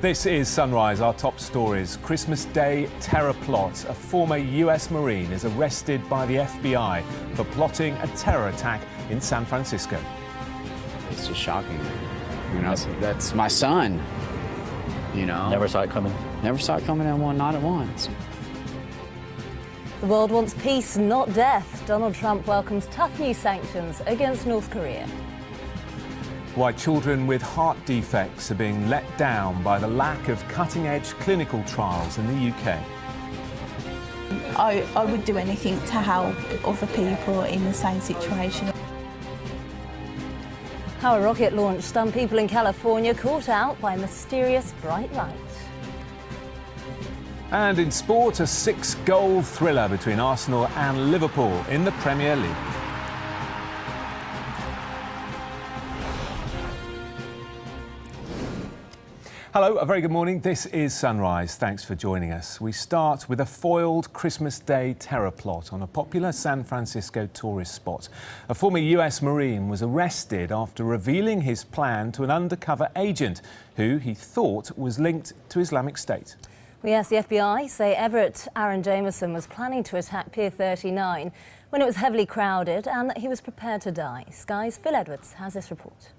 This is Sunrise, our top stories. Christmas Day terror plot. A former US Marine is arrested by the FBI for plotting a terror attack in San Francisco. It's just shocking. You know, that's my son. You know. Never saw it coming. Never saw it coming, not at once. The world wants peace, not death. Donald Trump welcomes tough new sanctions against North Korea. Why children with heart defects are being let down by the lack of cutting-edge clinical trials in the UK. I would do anything to help other people in the same situation. How a rocket launch stunned people in California caught out by a mysterious bright light. And in sport, a 6-goal thriller between Arsenal and Liverpool in the Premier League. Hello, a very good morning. This is Sunrise. Thanks for joining us. We start with a foiled Christmas Day terror plot on a popular San Francisco tourist spot. A former US Marine was arrested after revealing his plan to an undercover agent who he thought was linked to Islamic State. Yes, the FBI say Everett Aaron Jameson was planning to attack Pier 39 when it was heavily crowded and that he was prepared to die. Sky's Phil Edwards has this report.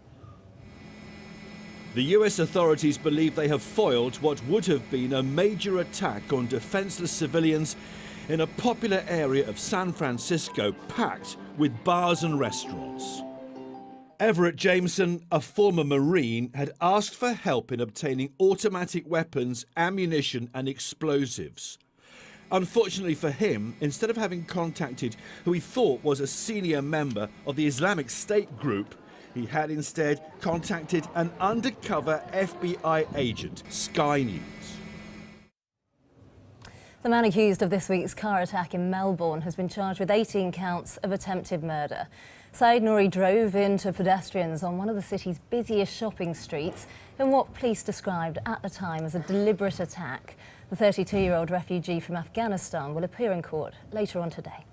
The US authorities believe they have foiled what would have been a major attack on defenseless civilians in a popular area of San Francisco packed with bars and restaurants. Everett Jameson, a former Marine, had asked for help in obtaining automatic weapons, ammunition and explosives. Unfortunately for him, instead of having contacted who he thought was a senior member of the Islamic State group, he had instead contacted an undercover FBI agent, Sky News. The man accused of this week's car attack in Melbourne has been charged with 18 counts of attempted murder. Saeed Nouri drove into pedestrians on one of the city's busiest shopping streets in what police described at the time as a deliberate attack. The 32-year-old refugee from Afghanistan will appear in court later on today.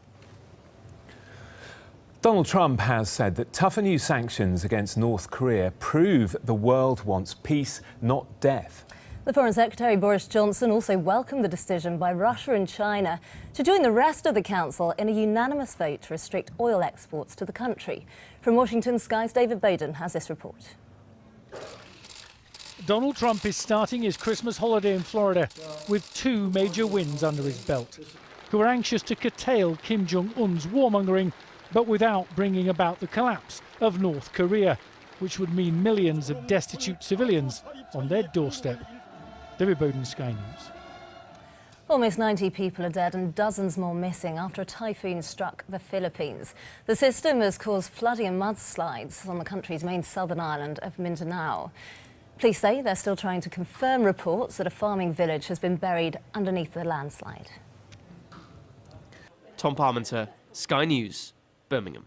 Donald Trump has said that tougher new sanctions against North Korea prove the world wants peace, not death. The Foreign Secretary Boris Johnson also welcomed the decision by Russia and China to join the rest of the Council in a unanimous vote to restrict oil exports to the country. From Washington, Sky's David Bowden has this report. Donald Trump is starting his Christmas holiday in Florida with 2 major wins under his belt, who are anxious to curtail Kim Jong-un's warmongering, but without bringing about the collapse of North Korea, which would mean millions of destitute civilians on their doorstep. David Bowden, Sky News. Almost 90 people are dead and dozens more missing after a typhoon struck the Philippines. The system has caused flooding and mudslides on the country's main southern island of Mindanao. Police say they're still trying to confirm reports that a farming village has been buried underneath the landslide. Tom Parmenter, Sky News, Birmingham.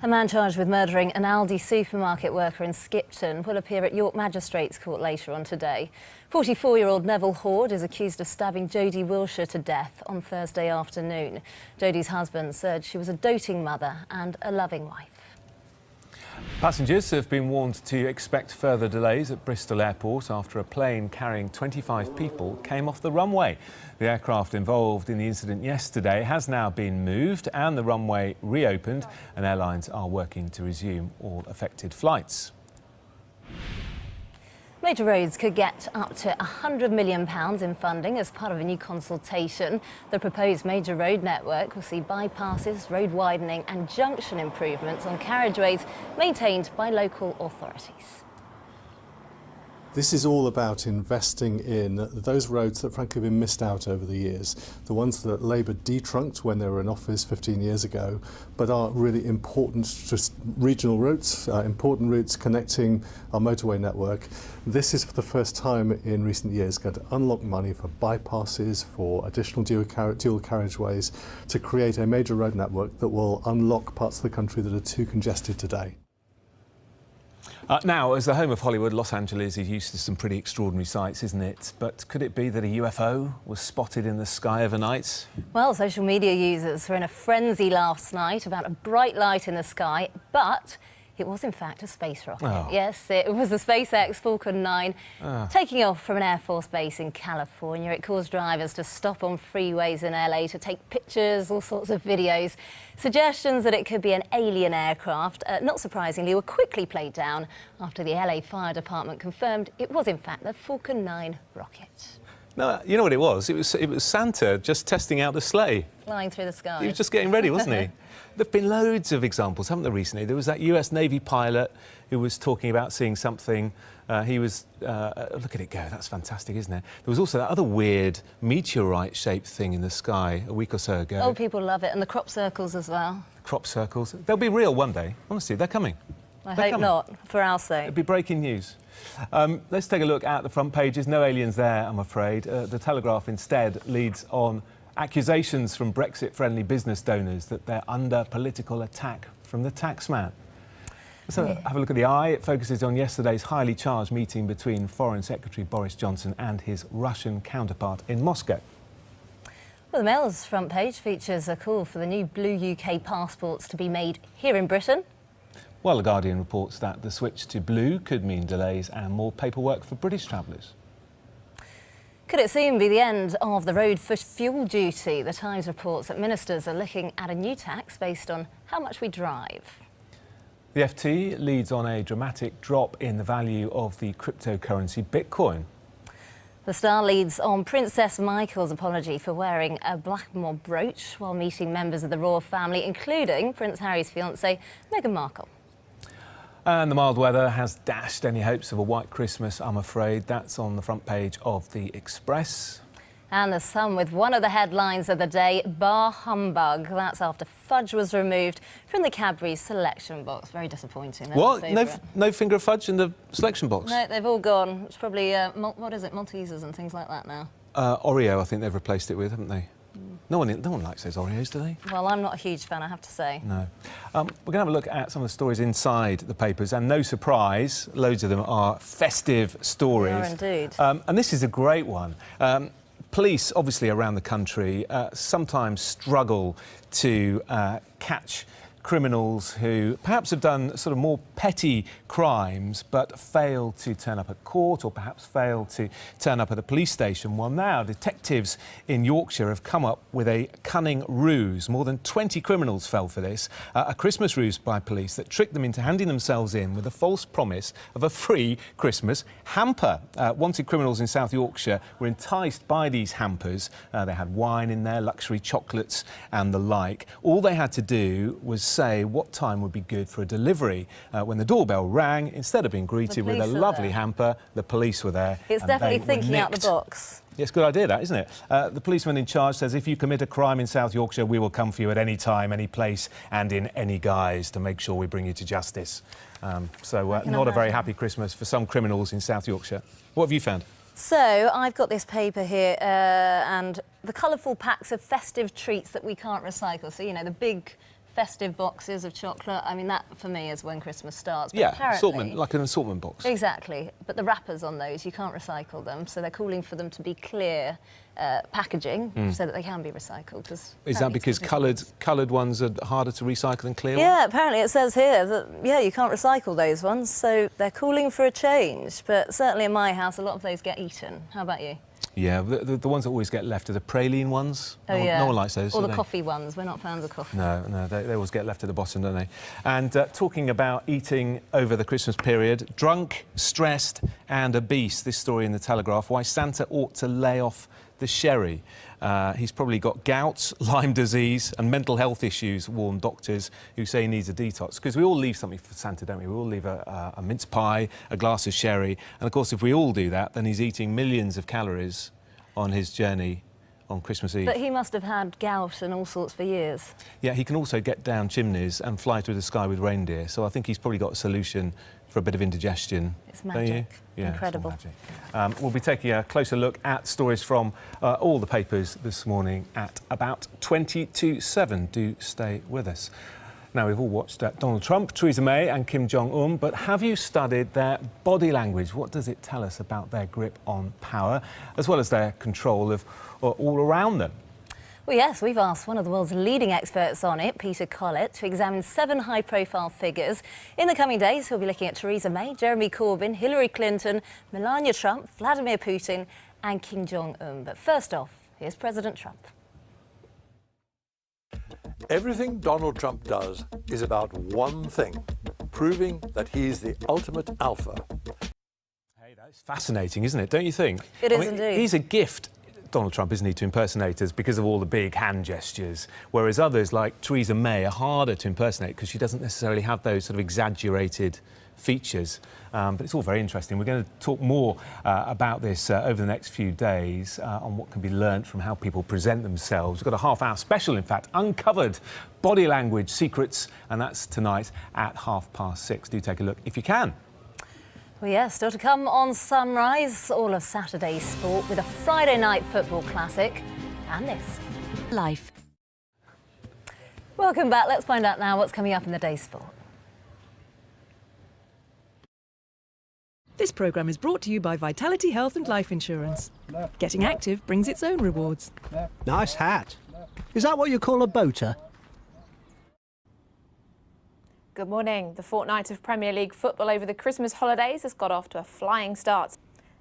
A man charged with murdering an Aldi supermarket worker in Skipton will appear at York Magistrates Court later on today. 44-year-old Neville Horde is accused of stabbing Jodie Wilshire to death on Thursday afternoon. Jodie's husband said she was a doting mother and a loving wife. Passengers have been warned to expect further delays at Bristol Airport after a plane carrying 25 people came off the runway. The aircraft involved in the incident yesterday has now been moved and the runway reopened, and airlines are working to resume all affected flights. Major roads could get up to £100 million in funding as part of a new consultation. The proposed major road network will see bypasses, road widening and junction improvements on carriageways maintained by local authorities. This is all about investing in those roads that frankly have been missed out over the years, the ones that Labour detrunked when they were in office 15 years ago, but are really important just regional routes, important routes connecting our motorway network. This is for the first time in recent years going to unlock money for bypasses, for additional dual carriageways, to create a major road network that will unlock parts of the country that are too congested today. Now, as the home of Hollywood, Los Angeles is used to some pretty extraordinary sights, isn't it? But could it be that a UFO was spotted in the sky overnight? Well, social media users were in a frenzy last night about a bright light in the sky, but It was in fact a space rocket. Oh. Yes, it was the SpaceX Falcon 9 taking off from an Air Force base in California. It caused drivers to stop on freeways in LA to take pictures, all sorts of videos. Suggestions that it could be an alien aircraft, not surprisingly, were quickly played down after the LA Fire Department confirmed it was in fact the Falcon 9 rocket. No, you know what it was? It was Santa just testing out the sleigh. Flying through the sky. He was just getting ready, wasn't he? There've been loads of examples, haven't there, recently? There was that US Navy pilot who was talking about seeing something. Look at it go, that's fantastic, isn't it? There was also that other weird meteorite-shaped thing in the sky a week or so ago. Old people love it, and the crop circles as well. Crop circles. They'll be real one day. Honestly, they're coming. I hope not, for our sake. It'll be breaking news. Let's take a look at the front pages. No aliens there, I'm afraid. The Telegraph instead leads on accusations from Brexit-friendly business donors that they're under political attack from the taxman. So have a look at the Eye. It focuses on yesterday's highly charged meeting between Foreign Secretary Boris Johnson and his Russian counterpart in Moscow. Well, the Mail's front page features a call for the new blue UK passports to be made here in Britain. Well, The Guardian reports that the switch to blue could mean delays and more paperwork for British travellers. Could it soon be the end of the road for fuel duty? The Times reports that ministers are looking at a new tax based on how much we drive. The FT leads on a dramatic drop in the value of the cryptocurrency Bitcoin. The Star leads on Princess Michael's apology for wearing a Blackmore brooch while meeting members of the royal family, including Prince Harry's fiancée, Meghan Markle. And the mild weather has dashed any hopes of a white Christmas, I'm afraid. That's on the front page of the Express. And the Sun with one of the headlines of the day, bar humbug. That's after fudge was removed from the Cadbury's selection box. Very disappointing. What? No finger of fudge in the selection box? No, they've all gone. It's probably, what is it, Maltesers and things like that now. Oreo, I think they've replaced it with, haven't they? No one likes those Oreos, do they? Well, I'm not a huge fan, I have to say. No. We're going to have a look at some of the stories inside the papers, and no surprise, loads of them are festive stories. They are indeed. And this is a great one. Police, obviously around the country, sometimes struggle to catch criminals who perhaps have done sort of more petty crimes but fail to turn up at court or perhaps fail to turn up at a police station. Well, now detectives in Yorkshire have come up with a cunning ruse. More than 20 criminals fell for this. A Christmas ruse by police that tricked them into handing themselves in with a false promise of a free Christmas hamper. Wanted criminals in South Yorkshire were enticed by these hampers. They had wine in there, luxury chocolates and the like. All they had to do was say what time would be good for a delivery. When the doorbell rang, instead of being greeted with a lovely hamper, the police were there. It's definitely thinking out the box. Yeah, it's a good idea, that, isn't it? The policeman in charge says if you commit a crime in South Yorkshire, we will come for you at any time, any place and in any guise to make sure we bring you to justice. Not a very happy Christmas for some criminals in South Yorkshire. What have you found? So, I've got this paper here and the colourful packs of festive treats that we can't recycle. So, you know, the big festive boxes of chocolate. I mean, that for me is when Christmas starts. But yeah, assortment, like an assortment box. Exactly. But the wrappers on those, you can't recycle them. So they're calling for them to be clear packaging so that they can be recycled. Is that because coloured ones are harder to recycle than clear ones? Yeah, apparently it says here that, yeah, you can't recycle those ones. So they're calling for a change. But certainly in my house, a lot of those get eaten. How about you? Yeah, the ones that always get left are the praline ones. No one likes those. Or the coffee ones. We're not fans of coffee. No, they always get left at the bottom, don't they? And talking about eating over the Christmas period, drunk, stressed and obese. This story in the Telegraph, why Santa ought to lay off the sherry. He's probably got gout, Lyme disease and mental health issues, warn doctors who say he needs a detox. Because we all leave something for Santa, don't we? We all leave a mince pie, a glass of sherry. And, of course, if we all do that, then he's eating millions of calories on his journey on Christmas Eve. But he must have had gout and all sorts for years. Yeah, he can also get down chimneys and fly through the sky with reindeer. So I think he's probably got a solution for a bit of indigestion. It's magic. Yeah, incredible. It's all magic. We'll be taking a closer look at stories from all the papers this morning at about 20 to 7. Do stay with us. Now, we've all watched Donald Trump, Theresa May and Kim Jong-un, but have you studied their body language? What does it tell us about their grip on power, as well as their control of all around them? Well, yes, we've asked one of the world's leading experts on it, Peter Collett, to examine 7 high-profile figures. In the coming days, he'll be looking at Theresa May, Jeremy Corbyn, Hillary Clinton, Melania Trump, Vladimir Putin and Kim Jong-un. But first off, here's President Trump. Everything Donald Trump does is about one thing, proving that he's the ultimate alpha. Hey, that's fascinating, isn't it? Don't you think? It is indeed. He's a gift, Donald Trump, isn't he, to impersonators because of all the big hand gestures, whereas others like Theresa May are harder to impersonate because she doesn't necessarily have those sort of exaggerated features. But it's all very interesting. We're going to talk more about this over the next few days on what can be learnt from how people present themselves. We've got a half-hour special, in fact, Uncovered Body Language Secrets, and that's tonight at 6:30. Do take a look if you can. Well, yes, still to come on Sunrise, all of Saturday's sport with a Friday night football classic and this. Life. Welcome back. Let's find out now what's coming up in the day's sport. This programme is brought to you by Vitality Health and Life Insurance. Getting active brings its own rewards. Nice hat. Is that what you call a boater? Good morning. The fortnight of Premier League football over the Christmas holidays has got off to a flying start.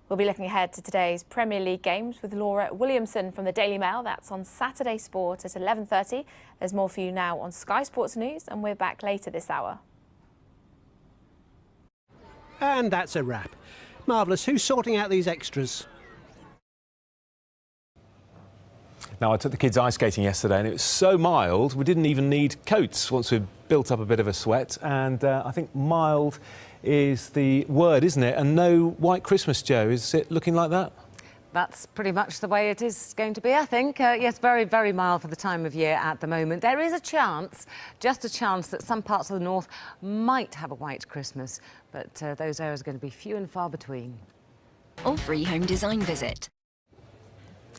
We'll be looking ahead to today's Premier League games with Laura Williamson from the Daily Mail. That's on Saturday Sport at 11:30. There's more for you now on Sky Sports News, and we're back later this hour. And that's a wrap. Marvellous. Who's sorting out these extras? Now, I took the kids ice skating yesterday and it was so mild we didn't even need coats once we'd built up a bit of a sweat, and I think mild is the word, isn't it? And no white Christmas, Joe. Is it looking like that? That's pretty much the way it is going to be, I think. Yes, very, very mild for the time of year at the moment. There is a chance, just a chance, that some parts of the north might have a white Christmas, but those areas are going to be few and far between. Or free home design visit.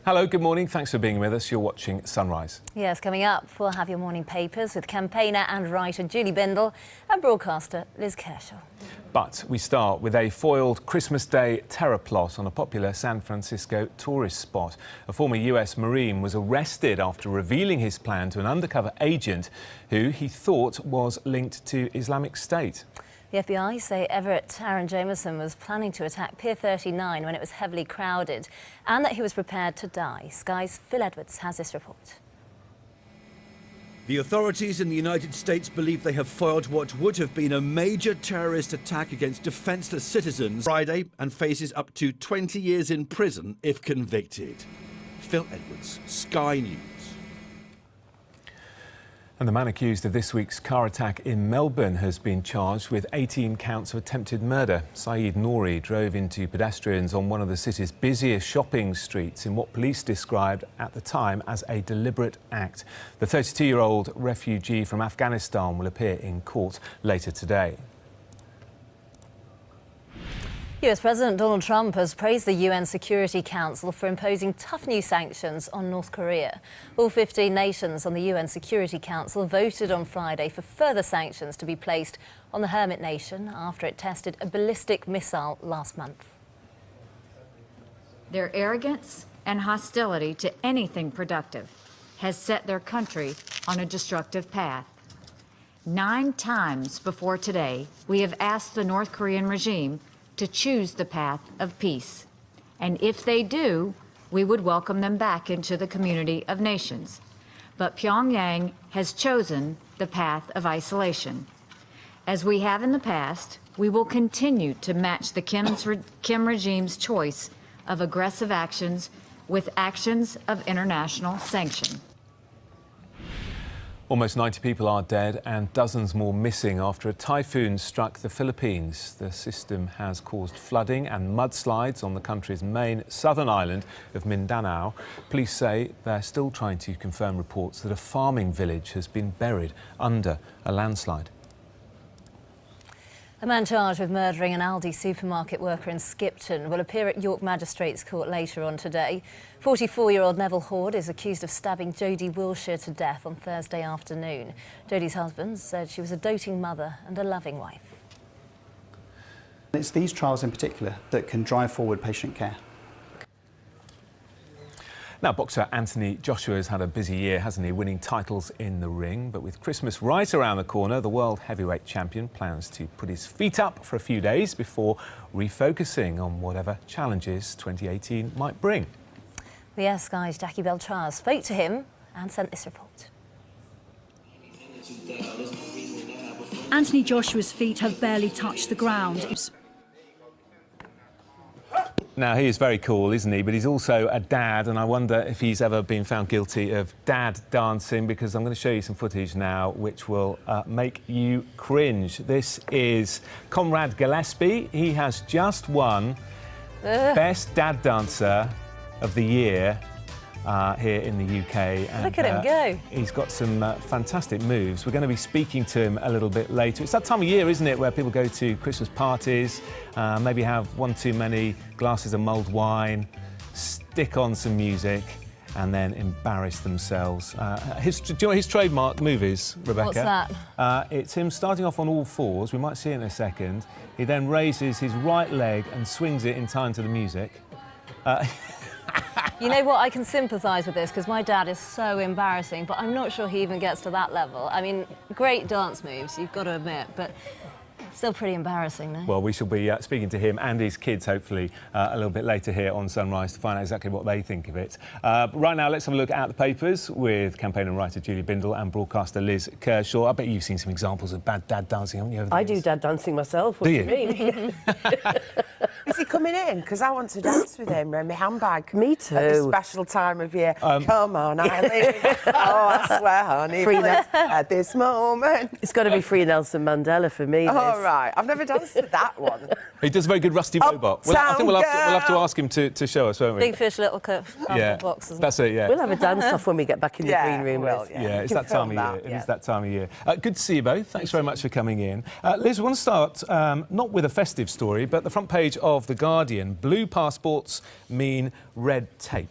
Hello, good morning. Thanks for being with us. You're watching Sunrise. Yes, coming up, we'll have your morning papers with campaigner and writer Julie Bindel and broadcaster Liz Kershaw. But we start with a foiled Christmas Day terror plot on a popular San Francisco tourist spot. A former US Marine was arrested after revealing his plan to an undercover agent who he thought was linked to Islamic State. The FBI say Everett Taron Jameson was planning to attack Pier 39 when it was heavily crowded and that he was prepared to die. Sky's Phil Edwards has this report. The authorities in the United States believe they have foiled what would have been a major terrorist attack against defenseless citizens Friday and faces up to 20 years in prison if convicted. Phil Edwards, Sky News. And the man accused of this week's car attack in Melbourne has been charged with 18 counts of attempted murder. Saeed Nouri drove into pedestrians on one of the city's busiest shopping streets in what police described at the time as a deliberate act. The 32-year-old refugee from Afghanistan will appear in court later today. US President Donald Trump has praised the UN Security Council for imposing tough new sanctions on North Korea. All 15 nations on the UN Security Council voted on Friday for further sanctions to be placed on the hermit nation after it tested a ballistic missile last month. Their arrogance and hostility to anything productive has set their country on a destructive path. 9 times before today, we have asked the North Korean regime to choose the path of peace. And if they do, we would welcome them back into the community of nations. But Pyongyang has chosen the path of isolation. As we have in the past, we will continue to match the Kim regime's choice of aggressive actions with actions of international sanction. Almost 90 people are dead and dozens more missing after a typhoon struck the Philippines. The system has caused flooding and mudslides on the country's main southern island of Mindanao. Police say they're still trying to confirm reports that a farming village has been buried under a landslide. A man charged with murdering an Aldi supermarket worker in Skipton will appear at York Magistrates Court later on today. 44-year-old Neville Horde is accused of stabbing Jodie Wilshire to death on Thursday afternoon. Jodie's husband said she was a doting mother and a loving wife. It's these trials in particular that can drive forward patient care. Now, boxer Anthony Joshua has had a busy year, hasn't he, winning titles in the ring. But with Christmas right around the corner, the world heavyweight champion plans to put his feet up for a few days before refocusing on whatever challenges 2018 might bring. The Sky's Jackie Beltrar spoke to him and sent this report. Anthony Joshua's feet have barely touched the ground. Now, he is very cool, isn't he? But he's also a dad, and I wonder if he's ever been found guilty of dad dancing, because I'm going to show you some footage now which will make you cringe. This is Conrad Gillespie. He has just won Best Dad Dancer of the Year here in the UK. And, look at him go. He's got some fantastic moves. We're going to be speaking to him a little bit later. It's that time of year, isn't it, where people go to Christmas parties, maybe have one too many glasses of mulled wine, stick on some music, and then embarrass themselves. Do you know what his trademark move is, Rebecca? What's that? It's him starting off on all fours. We might see it in a second. He then raises his right leg and swings it in time to the music. You know what, I can sympathise with this because my dad is so embarrassing, but I'm not sure he even gets to that level. I mean, great dance moves, you've got to admit, but still pretty embarrassing, no? Well, we shall be speaking to him and his kids, hopefully, a little bit later here on Sunrise to find out exactly what they think of it. But right now, let's have a look at the papers with campaign and writer Julie Bindel and broadcaster Liz Kershaw. I bet you've seen some examples of bad dad dancing, haven't you? Over the years? I do dad dancing myself. What do you mean? Is he coming in? Because I want to dance with him around my handbag. Me too. At this special time of year. Come on, Eileen. Oh, I swear, honey. At this moment. It's got to be Free Nelson Mandela for me. All right. I've never danced to that one. He does a very good Rusty Robot. Well, I think we'll have to ask him to show us, won't we? Big fish, little cup. Yeah, box, isn't that's it, yeah. We'll have a dance-off when we get back in the green room. Yeah, it's that time of year. It is that time of year. Good to see you both. Thanks very much for coming in. Liz, we want to start not with a festive story, but the front page of The Guardian. Blue passports mean red tape.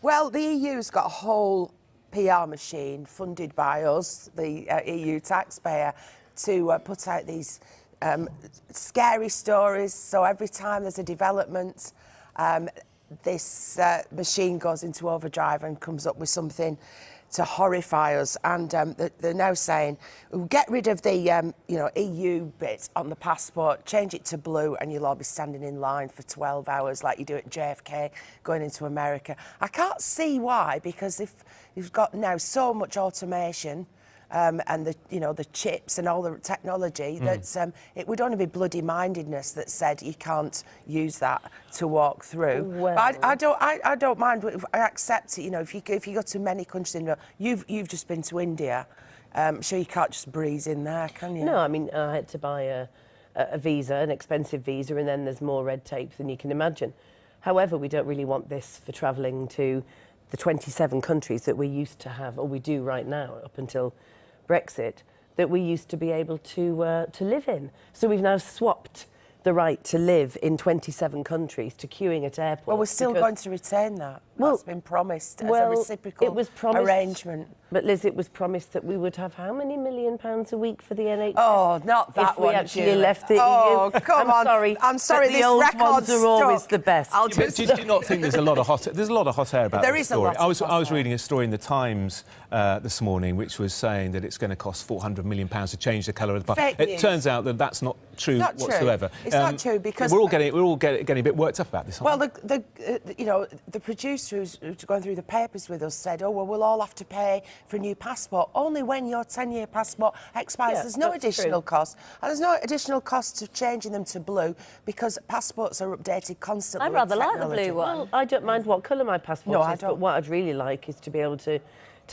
Well, the EU's got a whole PR machine funded by us, the EU taxpayer, to put out these scary stories. So every time there's a development, this machine goes into overdrive and comes up with something to horrify us. And they're now saying, we'll get rid of the EU bit on the passport, change it to blue, and you'll all be standing in line for 12 hours like you do at JFK going into America. I can't see why, because if you've got now so much automation, and the chips and all the technology, that it would only be bloody mindedness that said you can't use that to walk through. Well, but I don't mind. I accept it. You know, if you go to many countries, you've just been to India. I'm sure you can't just breeze in there, can you? No, I mean, I had to buy a visa, an expensive visa, and then there's more red tape than you can imagine. However, we don't really want this for travelling to the 27 countries that we used to have, or we do right now, up until Brexit, that we used to be able to live in. So we've now swapped the right to live in 27 countries to queuing at airports. Well, we're still going to retain that. That's been promised as a reciprocal arrangement. But Liz, it was promised that we would have how many £1 million a week for the NHS? Oh, not that if we one, actually Julie. left the EU. Come on. I'm sorry, the this old record's ones are always stuck. the best. Do you not think there's a lot of hot air about there this is story? A lot of I was reading a story in the Times this morning which was saying that it's going to cost £400 million to change the colour of the passport. It turns out that that's not true whatsoever. It's not true because we're all getting a bit worked up about this. Well, the producer who's going through the papers with us said, "Oh, well, we'll all have to pay for a new passport only when your 10-year passport expires." Yeah, there's no additional true. cost, and there's no additional cost of changing them to blue because passports are updated constantly. I'd rather with like the technology. blue one. Well, I don't mind what colour my passport No, is, I don't. but what I'd really like is to be able to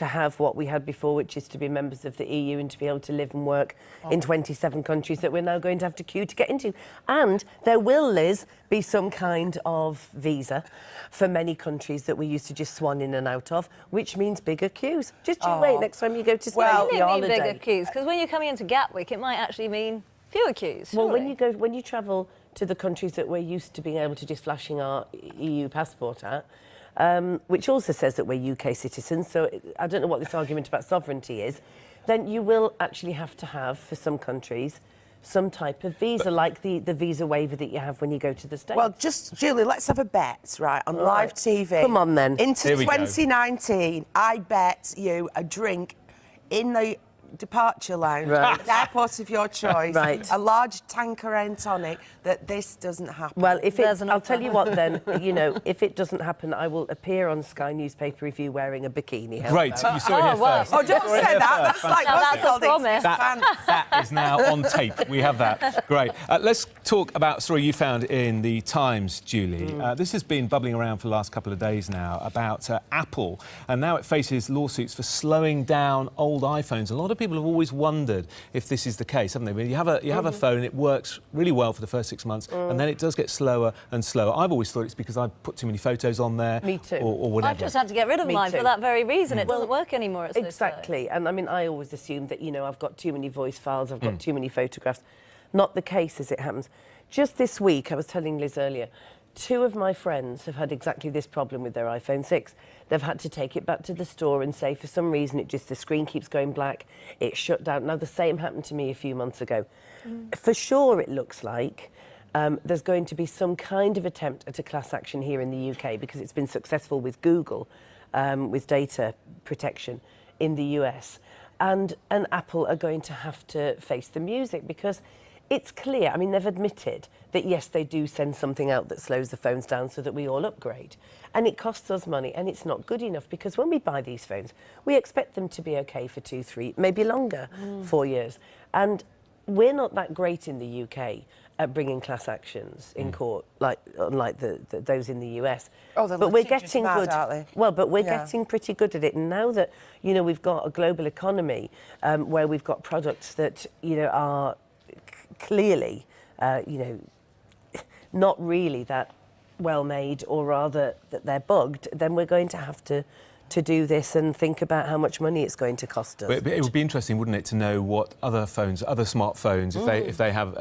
have what we had before, which is to be members of the EU and to be able to live and work in 27 countries that we're now going to have to queue to get into. And there will, Liz, be some kind of visa for many countries that we used to just swan in and out of, which means bigger queues. Just you wait next time you go to Spain for your holiday. Bigger queues, because when you're coming into Gatwick, it might actually mean fewer queues. Well, surely. when you travel to the countries that we're used to being able to just flashing our EU passport at, which also says that we're UK citizens, so I don't know what this argument about sovereignty is, then you will actually have to have, for some countries, some type of visa, like the visa waiver that you have when you go to the States. Well, Julie, let's have a bet, right, on live TV. Come on, then. Into 2019, I bet you a drink in the departure lounge, Right. the airport of your choice, Right. a large Tanqueray tonic, that this doesn't happen. Well, I'll tell you what then, if it doesn't happen, I will appear on Sky Newspaper Review wearing a bikini. Great, you saw it here first. Oh, don't say that. That's like that's a promise. That is now on tape. We have that. Great. Let's talk about a story you found in the Times, Julie. This has been bubbling around for the last couple of days now about Apple, and now it faces lawsuits for slowing down old iPhones. A lot of people have always wondered if this is the case, haven't they? When you have a phone, it works really well for the first 6 months, and then it does get slower and slower. I've always thought it's because I put too many photos on there. Me too. Or whatever. I've just had to get rid of mine for that very reason. It doesn't work anymore. It's exactly. And I mean, I always assume that, I've got too many voice files, I've got too many photographs. Not the case as it happens. Just this week, I was telling Liz earlier, 2 of my friends have had exactly this problem with their iPhone 6. They've had to take it back to the store and say, for some reason, the screen keeps going black, it's shut down. Now, the same happened to me a few months ago. For sure, it looks like there's going to be some kind of attempt at a class action here in the UK, because it's been successful with Google, with data protection in the US. And Apple are going to have to face the music, because it's clear, I mean, they've admitted that, yes, they do send something out that slows the phones down so that we all upgrade. And it costs us money, and it's not good enough, because when we buy these phones, we expect them to be OK for 2, 3, maybe longer, 4 years. And we're not that great in the UK at bringing class actions in court, unlike those in the US. Oh, but we're getting mad, good. aren't they? Well, but we're getting pretty good at it. And now that, we've got a global economy where we've got products that, are clearly, not really that well made, or rather that they're bugged, then we're going to have to do this and think about how much money it's going to cost us. But it would be interesting, wouldn't it, to know what other smartphones, if they have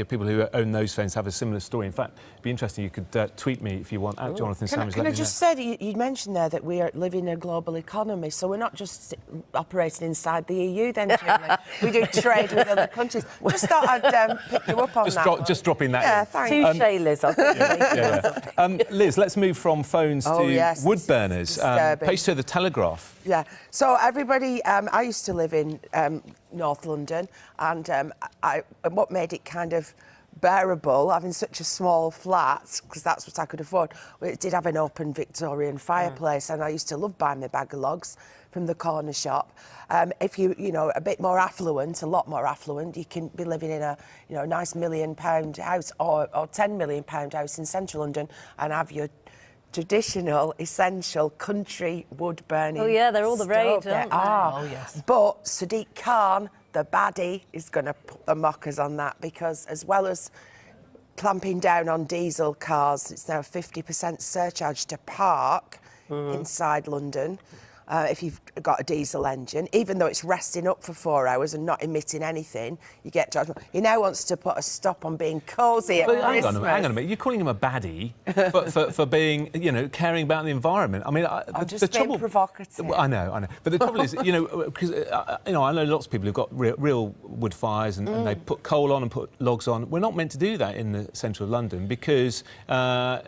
people who own those phones have a similar story. In fact, it'd be interesting. You could tweet me if you want at Jonathan Sanders. Can I just say, you mentioned there that we are living in a global economy, so we're not just operating inside the EU then, Julie. We do trade with other countries. Just thought I'd pick you up on that. Just dropping that in. Thanks. Touche, Liz. Liz, let's move from phones to wood burners. Page to the Telegraph. Yeah. So everybody, I used to live in North London, and what made it kind of bearable, having such a small flat, because that's what I could afford, it did have an open Victorian fireplace, and I used to love buying my bag of logs from the corner shop. If you a bit more affluent, a lot more affluent, you can be living in a nice £1 million house or £10 million house in central London, and have your traditional, essential country wood burning. Oh yeah, they're all the rage, aren't they? Oh yes. But Sadiq Khan, the baddie, is going to put the mockers on that, because as well as clamping down on diesel cars, it's now a 50% surcharge to park inside London. If you've got a diesel engine, even though it's resting up for 4 hours and not emitting anything, you get charged. He now wants to put a stop on being cosy at Christmas. Hang on a minute. You're calling him a baddie for being, caring about the environment. I mean, I'm just being provocative. I know. But the trouble is, because I know lots of people who've got real wood fires and they put coal on and put logs on. We're not meant to do that in the centre of London because, I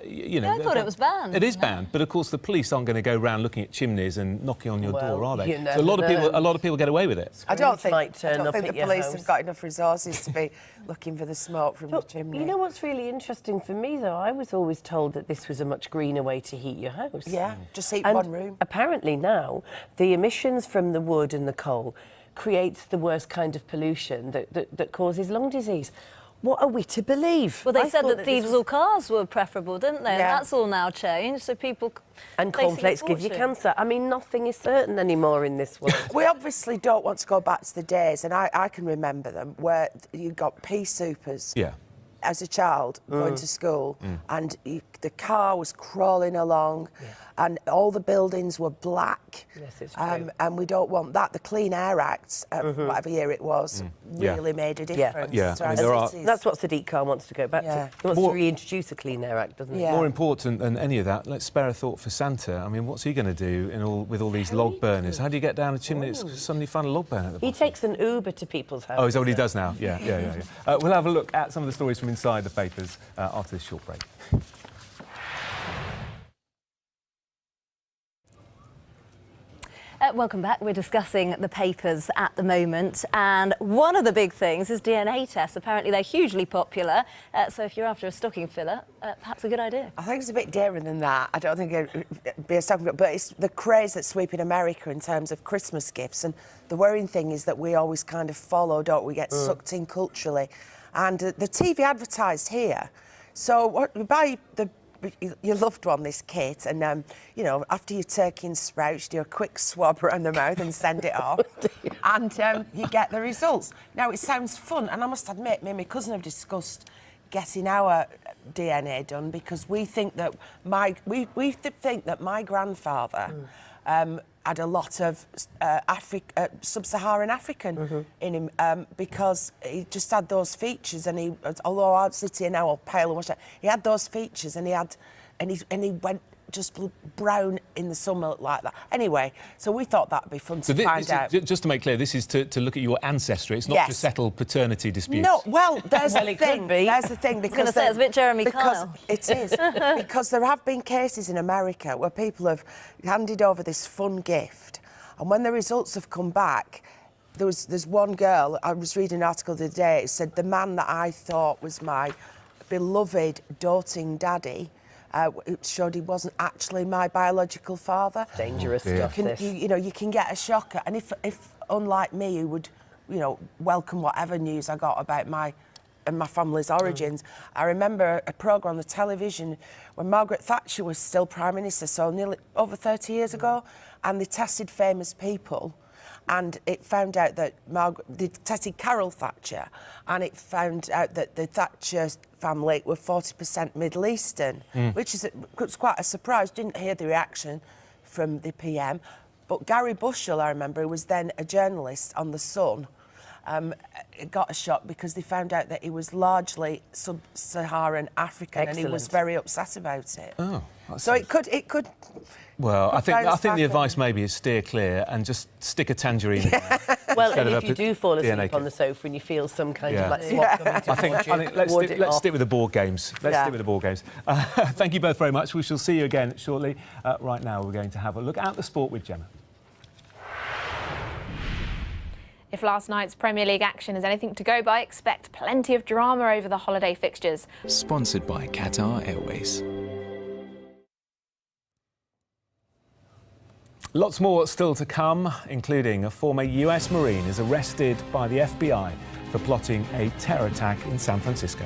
thought it was banned. It is banned, but of course the police aren't going to go around looking at chimneys and knocking on your door, are they? So a lot of people get away with it. I don't think the police have got enough resources to be looking for the smoke from the chimney. You know what's really interesting for me, though? I was always told that this was a much greener way to heat your house. Yeah, just heat one room. Apparently now, the emissions from the wood and the coal creates the worst kind of pollution that causes lung disease. What are we to believe? Well, they said that diesel cars were preferable, didn't they? Yeah. And that's all now changed, so people... And cornflakes give you cancer. I mean, nothing is certain anymore in this world. We obviously don't want to go back to the days, and I can remember them, where you got pea soupers. Yeah. as a child going to school, and the car was crawling along, and all the buildings were black. Yes, it's true. And we don't want that. The Clean Air Act, whatever year it was, really made a difference. I mean, that's what Sadiq Khan wants to go back to. He wants to reintroduce the Clean Air Act, doesn't he? Yeah. More important than any of that, let's spare a thought for Santa. I mean, what's he going to do with all these log burners? How do you get down a chimney? It's suddenly find a log burner at the bottom. He takes an Uber to people's houses. Oh, is that what he does now? Yeah. We'll have a look at some of the stories from inside the papers after this short break. Welcome back. We're discussing the papers at the moment, and one of the big things is DNA tests. Apparently they're hugely popular, so if you're after a stocking filler, perhaps a good idea. I think it's a bit dearer than that. I don't think it'd be a stocking filler, but it's the craze that's sweeping America in terms of Christmas gifts, and the worrying thing is that we always kind of follow, don't we, get sucked in culturally. And the TV advertised here, so you buy your loved one this kit, and you know, after your turkey and sprouts, you do a quick swab around the mouth and send it off, and you get the results. Now it sounds fun, and I must admit, me and my cousin have discussed getting our DNA done because we think that my grandfather had a lot of sub-Saharan African in him because he just had those features, and he, although I'd sit here now all pale and washed out, he had those features, and he went just brown in the summer like that. Anyway, so we thought that'd be fun to find out. Just to make clear, this is to look at your ancestry. It's not to settle paternity disputes. No, well, there's the thing. There's the thing, because I was going to say it's a bit Jeremy Kyle. It is because there have been cases in America where people have handed over this fun gift, and when the results have come back, there's one girl. I was reading an article the other day. It said the man that I thought was my beloved doting daddy. It showed he wasn't actually my biological father. Dangerous stuff. You can get a shocker, and if unlike me, who would, welcome whatever news I got about my family's origins. I remember a programme on the television when Margaret Thatcher was still Prime Minister, so nearly over 30 years ago, and they tested famous people. And it found out that they tested Carol Thatcher, and it found out that the Thatcher family were 40% Middle Eastern, which was quite a surprise. Didn't hear the reaction from the PM. But Gary Bushell, I remember, who was then a journalist on The Sun, got a shock because they found out that he was largely sub-Saharan African. And he was very upset about it. Oh, so it could. Well, I think the advice maybe is steer clear and just stick a tangerine in there. Well, and if you do fall asleep on the sofa and you feel some kind of like swap coming towards you, I think let's stick with the board games. Stick with the board games. Thank you both very much. We shall see you again shortly. Right now, we're going to have a look at the sport with Gemma. If last night's Premier League action is anything to go by, expect plenty of drama over the holiday fixtures. Sponsored by Qatar Airways. Lots more still to come, including a former US Marine is arrested by the FBI for plotting a terror attack in San Francisco.